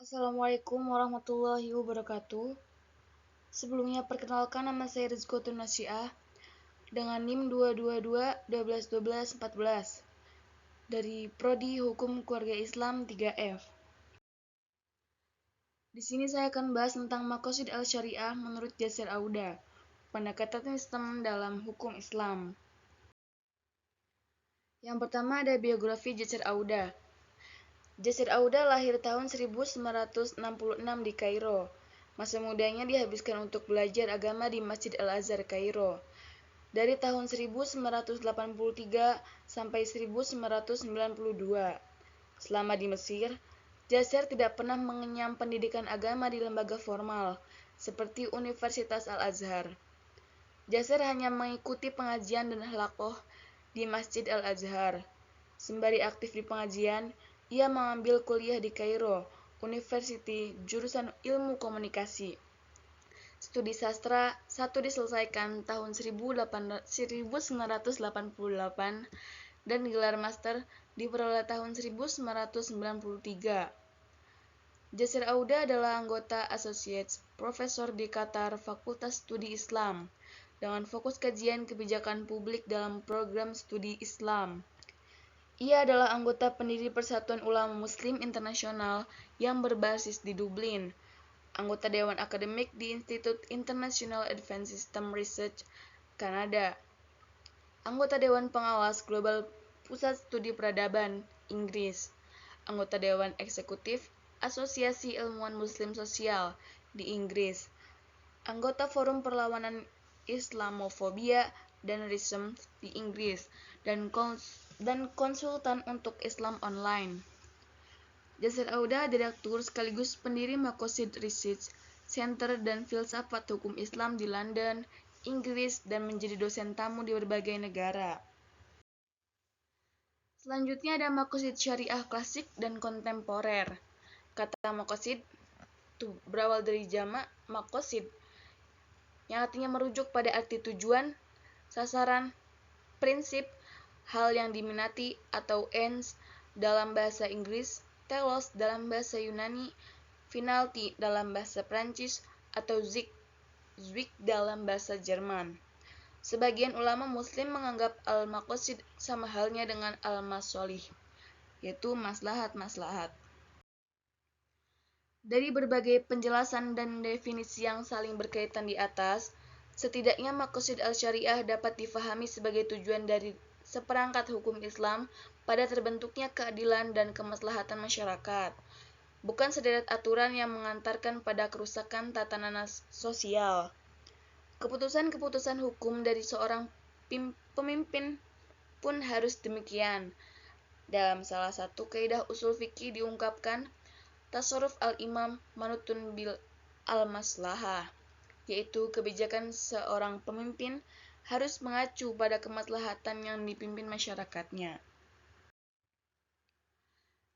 Assalamualaikum warahmatullahi wabarakatuh. Sebelumnya perkenalkan, nama saya Rizko Tunasyiah dengan NIM 222-12-12-14 dari Prodi Hukum Keluarga Islam 3F. Di sini saya akan bahas tentang Maqasid al-Syariah menurut Yasir Auda, pendekatan sistem dalam hukum Islam. Yang pertama ada biografi Yasir Auda. Yasir Auda lahir tahun 1966 di Kairo. Masa mudanya dihabiskan untuk belajar agama di Masjid Al-Azhar Kairo dari tahun 1983 sampai 1992. Selama di Mesir, Yasir tidak pernah mengenyam pendidikan agama di lembaga formal seperti Universitas Al-Azhar. Yasir hanya mengikuti pengajian dan halaqah di Masjid Al-Azhar. Sembari aktif di pengajian, ia mengambil kuliah di Kairo University jurusan Ilmu Komunikasi. Studi sastra 1 diselesaikan tahun 1988 dan gelar master diperoleh tahun 1993. Yasir Auda adalah anggota Associate Professor di Qatar Fakultas Studi Islam dengan fokus kajian kebijakan publik dalam program studi Islam. Ia adalah anggota pendiri Persatuan Ulama Muslim Internasional yang berbasis di Dublin, anggota Dewan Akademik di Institute International Advanced System Research, Kanada, anggota Dewan Pengawas Global Pusat Studi Peradaban, Inggris, anggota Dewan Eksekutif Asosiasi Ilmuwan Muslim Sosial di Inggris, anggota Forum Perlawanan Islamofobia dan Racism di Inggris, dan konsultan untuk Islam online. Yasir Auda direktur sekaligus pendiri Maqasid Research Center dan Filsafat Hukum Islam di London, Inggris, dan menjadi dosen tamu di berbagai negara. Selanjutnya ada Maqasid Syariah Klasik dan Kontemporer. Kata Maqasid itu berawal dari jamak maqasid, yang artinya merujuk pada arti tujuan, sasaran, prinsip, hal yang diminati atau ends dalam bahasa Inggris, telos dalam bahasa Yunani, finality dalam bahasa Prancis, atau Zweck dalam bahasa Jerman. Sebagian ulama muslim menganggap al-maqasid sama halnya dengan al-masolih, yaitu maslahat-maslahat. Dari berbagai penjelasan dan definisi yang saling berkaitan di atas, setidaknya maqasid al-syariah dapat difahami sebagai tujuan dari seperangkat hukum Islam pada terbentuknya keadilan dan kemaslahatan masyarakat, bukan sederet aturan yang mengantarkan pada kerusakan tatanan sosial. Keputusan-keputusan hukum dari seorang pemimpin pun harus demikian. Dalam salah satu kaidah usul fikih diungkapkan, tasarruf al-imam manutun bil al-maslahah, yaitu kebijakan seorang pemimpin harus mengacu pada kemaslahatan yang dipimpin masyarakatnya.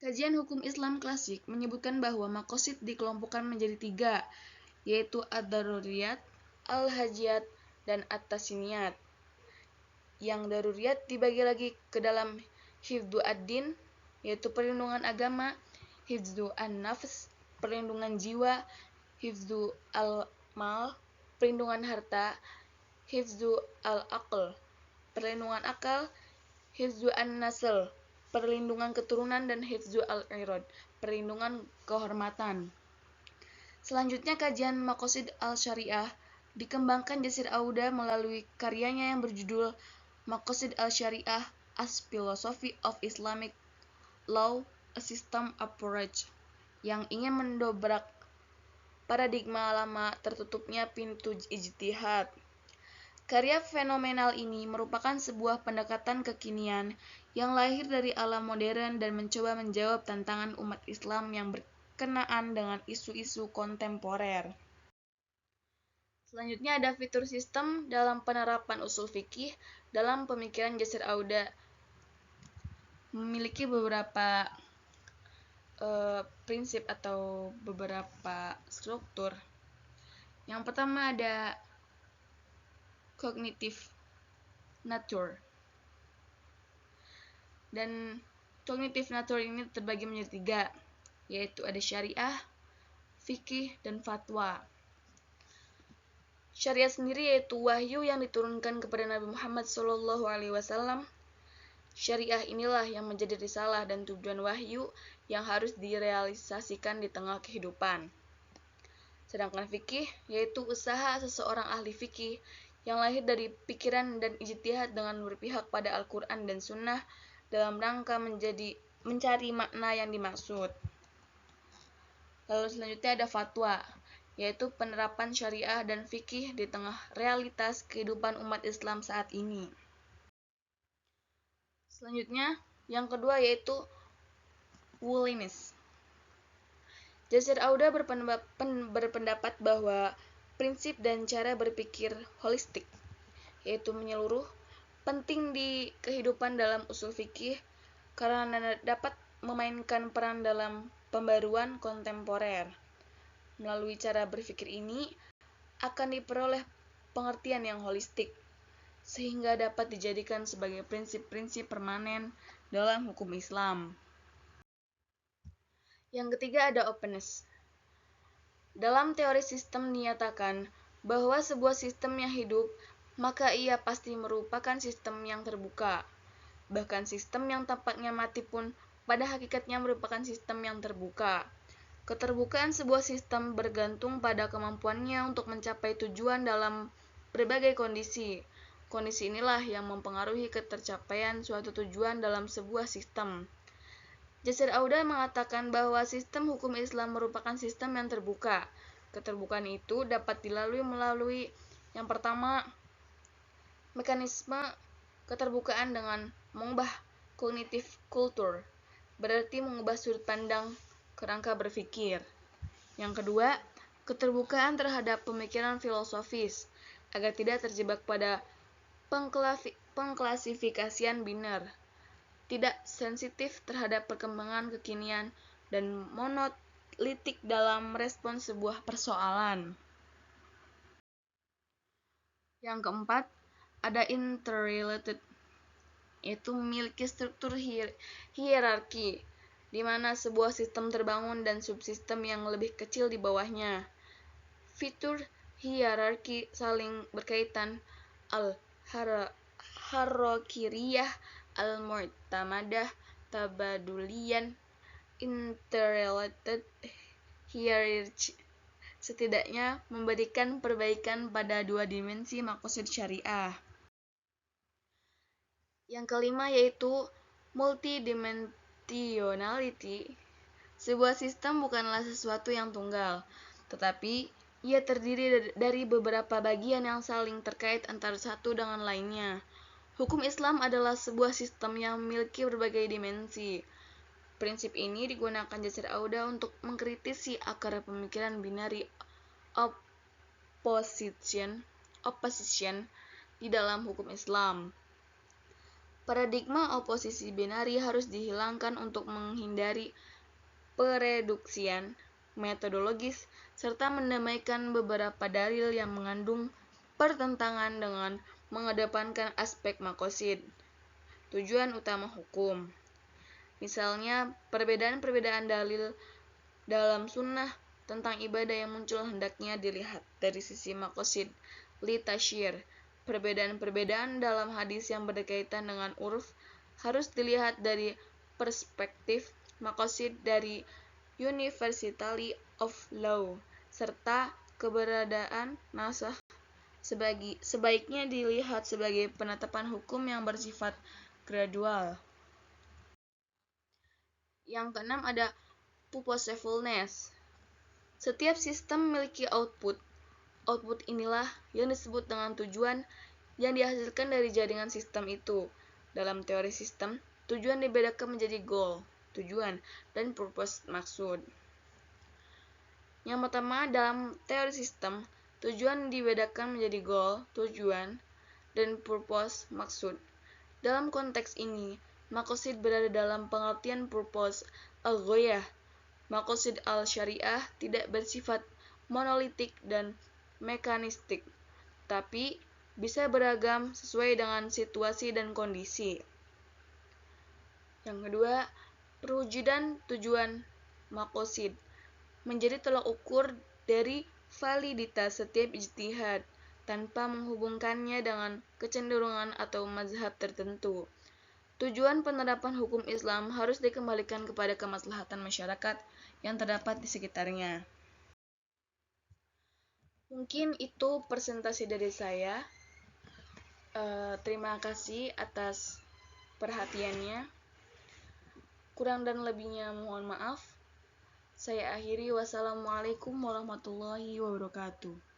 Kajian hukum Islam klasik menyebutkan bahwa maqasid dikelompokkan menjadi 3, yaitu ad-daruriyat, al-hajiyat, dan at-tasniyat. Yang daruriyat dibagi lagi ke dalam hifdzu ad-din, yaitu perlindungan agama, hifdzu an-nafs, perlindungan jiwa, hifdzu al-mal, perlindungan harta, hifdzu al-aql, perlindungan akal, hifdzu an-nasl, perlindungan keturunan, dan hifdzu al-irad, perlindungan kehormatan. Selanjutnya kajian maqasid al-syariah dikembangkan Yasir Auda melalui karyanya yang berjudul Maqasid al-Syariah as Philosophy of Islamic Law, a System Approach, yang ingin mendobrak paradigma lama tertutupnya pintu ijtihad. Karya fenomenal ini merupakan sebuah pendekatan kekinian yang lahir dari alam modern dan mencoba menjawab tantangan umat Islam yang berkenaan dengan isu-isu kontemporer. Selanjutnya ada fitur sistem dalam penerapan usul fikih. Dalam pemikiran Yasir Auda memiliki beberapa prinsip atau beberapa struktur. Yang pertama ada cognitive nature. Dan cognitive nature ini terbagi menjadi 3, yaitu ada syariah, fikih, dan fatwa. Syariat sendiri yaitu wahyu yang diturunkan kepada Nabi Muhammad SAW. Syariah inilah yang menjadi risalah dan tujuan wahyu yang harus direalisasikan di tengah kehidupan. Sedangkan fikih yaitu usaha seseorang ahli fikih yang lahir dari pikiran dan ijtihad dengan berpihak pada Al-Quran dan Sunnah dalam rangka mencari makna yang dimaksud. Lalu selanjutnya ada fatwa, yaitu penerapan syariah dan fikih di tengah realitas kehidupan umat Islam saat ini. Selanjutnya, yang kedua yaitu Wulinis. Jasir Auda berpendapat bahwa prinsip dan cara berpikir holistik, yaitu menyeluruh, penting di kehidupan dalam usul fikih karena dapat memainkan peran dalam pembaruan kontemporer. Melalui cara berpikir ini akan diperoleh pengertian yang holistik, sehingga dapat dijadikan sebagai prinsip-prinsip permanen dalam hukum Islam. Yang ketiga ada openness. Dalam teori sistem dinyatakan bahwa sebuah sistem yang hidup, maka ia pasti merupakan sistem yang terbuka. Bahkan sistem yang tampaknya mati pun pada hakikatnya merupakan sistem yang terbuka. Keterbukaan sebuah sistem bergantung pada kemampuannya untuk mencapai tujuan dalam berbagai kondisi. Kondisi inilah yang mempengaruhi ketercapaian suatu tujuan dalam sebuah sistem. Jasir Auda mengatakan bahwa sistem hukum Islam merupakan sistem yang terbuka. Keterbukaan itu dapat dilalui melalui yang pertama, mekanisme keterbukaan dengan mengubah kognitif kultur, berarti mengubah sudut pandang kerangka berpikir. Yang kedua, keterbukaan terhadap pemikiran filosofis, agar tidak terjebak pada pengklasifikasian biner, tidak sensitif terhadap perkembangan kekinian, dan monolitik dalam merespon sebuah persoalan. Yang keempat, ada interrelated, yaitu memiliki struktur hierarki, di mana sebuah sistem terbangun dan subsistem yang lebih kecil di bawahnya. Fitur hierarki saling berkaitan, al-harokiriyah, al-mu'tamadah, tabadulian, interrelated hierarchy, setidaknya memberikan perbaikan pada dua dimensi maqasid syariah. Yang kelima yaitu multidimensionality. Sebuah sistem bukanlah sesuatu yang tunggal, tetapi ia terdiri dari beberapa bagian yang saling terkait antara satu dengan lainnya. Hukum Islam adalah sebuah sistem yang memiliki berbagai dimensi. Prinsip ini digunakan Jasir Auda untuk mengkritisi akar pemikiran binary opposition di dalam hukum Islam. Paradigma oposisi binary harus dihilangkan untuk menghindari pereduksian metodologis serta mendamaikan beberapa dalil yang mengandung pertentangan dengan mengedepankan aspek maqasid, tujuan utama hukum. Misalnya, perbedaan-perbedaan dalil dalam sunnah tentang ibadah yang muncul hendaknya dilihat dari sisi maqasid li tasyir. Perbedaan-perbedaan dalam hadis yang berkaitan dengan urf harus dilihat dari perspektif maqasid dari University of Law, serta keberadaan nasakh sebaiknya dilihat sebagai penetapan hukum yang bersifat gradual. Yang keenam ada purposefulness. Setiap sistem memiliki output. Output inilah yang disebut dengan tujuan yang dihasilkan dari jaringan sistem itu. Dalam teori sistem, tujuan dibedakan menjadi goal, tujuan, dan purpose, maksud. Yang pertama, dalam teori sistem, tujuan dibedakan menjadi goal, tujuan, dan purpose, maksud. Dalam konteks ini, maqasid berada dalam pengertian purpose al-ghayah. Maqasid al-syariah tidak bersifat monolitik dan mekanistik, tapi bisa beragam sesuai dengan situasi dan kondisi. Yang kedua, perwujudan tujuan maqasid. menjadi tolak ukur dari validitas setiap ijtihad, tanpa menghubungkannya dengan kecenderungan atau mazhab tertentu. Tujuan penerapan hukum Islam harus dikembalikan kepada kemaslahatan masyarakat yang terdapat di sekitarnya. Mungkin itu presentasi dari saya. Terima kasih atas perhatiannya. Kurang dan lebihnya mohon maaf. Saya akhiri. Wassalamualaikum warahmatullahi wabarakatuh.